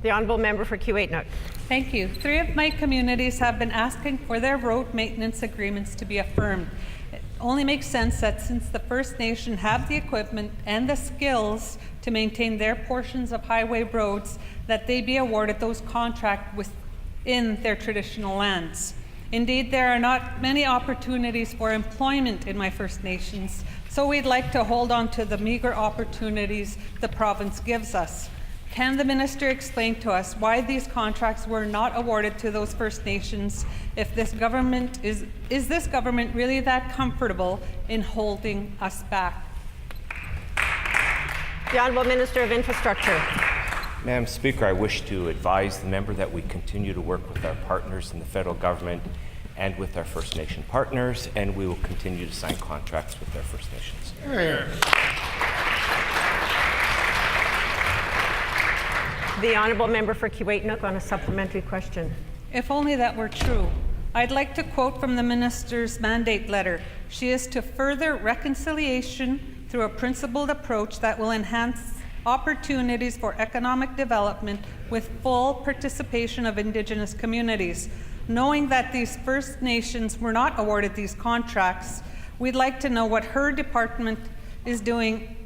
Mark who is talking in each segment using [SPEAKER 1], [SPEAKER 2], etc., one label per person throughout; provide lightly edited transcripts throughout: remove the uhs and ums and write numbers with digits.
[SPEAKER 1] The Honourable Member for Kiewitinook.
[SPEAKER 2] Thank you. 3 of my communities have been asking for their road maintenance agreements to be affirmed. It only makes sense that since the First Nation have the equipment and the skills to maintain their portions of highway roads, that they be awarded those contracts within their traditional lands. Indeed, there are not many opportunities for employment in my First Nations, so we'd like to hold on to the meager opportunities the province gives us. Can the minister explain to us why these contracts were not awarded to those First Nations if this government is this government really that comfortable in holding us back?
[SPEAKER 1] The Honourable Minister of Infrastructure.
[SPEAKER 3] Madam Speaker, I wish to advise the member that we continue to work with our partners in the federal government and with our First Nation partners, and we will continue to sign contracts with our First Nations.
[SPEAKER 1] The Honourable Member for Kiewitinook on a supplementary question.
[SPEAKER 2] If only that were true. I'd like to quote from the minister's mandate letter. She is to further reconciliation through a principled approach that will enhance opportunities for economic development with full participation of Indigenous communities. Knowing that these First Nations were not awarded these contracts, we'd like to know what her department is doing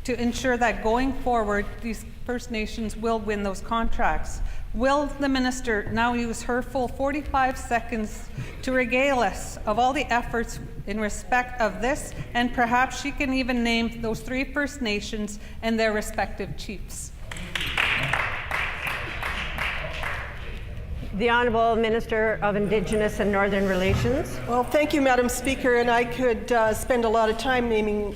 [SPEAKER 2] to ensure that going forward, these First Nations will win those contracts. Will the minister now use her full 45 seconds to regale us of all the efforts in respect of this, and perhaps she can even name those 3 First Nations and their respective chiefs?
[SPEAKER 1] The Honourable Minister of Indigenous and Northern Relations.
[SPEAKER 4] Well, thank you, Madam Speaker, and I could spend a lot of time naming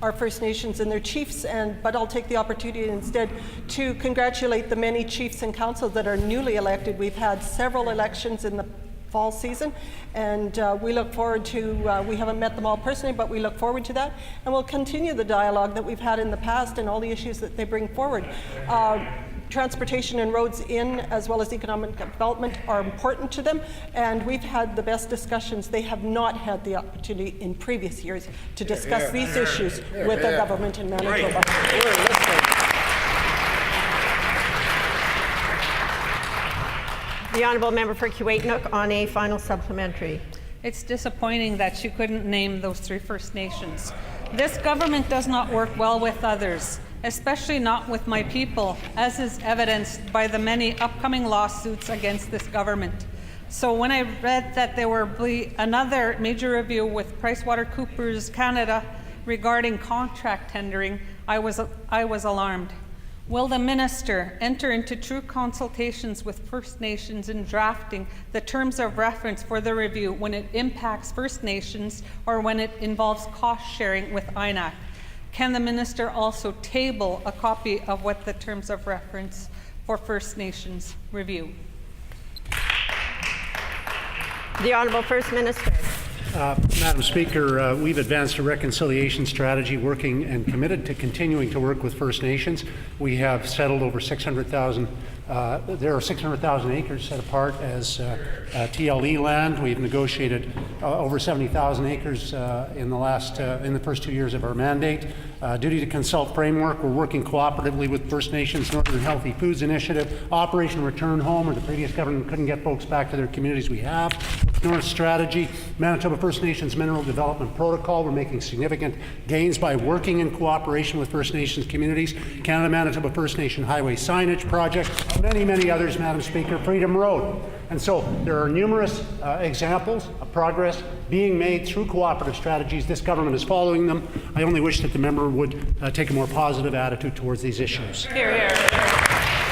[SPEAKER 4] our First Nations and their chiefs, but I'll take the opportunity instead to congratulate the many chiefs and councils that are newly elected. We've had several elections in the fall season, and we look forward to, we haven't met them all personally, but we look forward to that, and we'll continue the dialogue that we've had in the past and all the issues that they bring forward. Transportation and roads in, as well as economic development, are important to them, and we've had the best discussions. They have not had the opportunity in previous years to discuss these issues with the government in Manitoba.
[SPEAKER 1] The Honourable Member for Kiewitinook on a final supplementary.
[SPEAKER 2] It's disappointing that she couldn't name those 3 First Nations. This government does not work well with others, especially not with my people, as is evidenced by the many upcoming lawsuits against this government. So when I read that there will be another major review with PricewaterhouseCoopers Canada regarding contract tendering, I was alarmed. Will the minister enter into true consultations with First Nations in drafting the terms of reference for the review when it impacts First Nations or when it involves cost sharing with INAC? Can the minister also table a copy of what the terms of reference for First Nations review?
[SPEAKER 1] The Honourable First Minister.
[SPEAKER 5] Madam Speaker, we've advanced a reconciliation strategy working and committed to continuing to work with First Nations. We have settled over 600,000, there are 600,000 acres set apart as TLE land. We've negotiated over 70,000 acres in the first 2 years of our mandate. Duty to consult framework, we're working cooperatively with First Nations, Northern Healthy Foods Initiative, Operation Return Home, where the previous government couldn't get folks back to their communities. We have North Strategy, Manitoba First Nations Mineral Development Protocol. We're making significant gains by working in cooperation with First Nations communities. Canada-Manitoba First Nation Highway Signage Project, many others, Madam Speaker, Freedom Road. And so there are numerous examples of progress being made through cooperative strategies. This government is following them. I only wish that the member would take a more positive attitude towards these issues.
[SPEAKER 1] Hear, hear.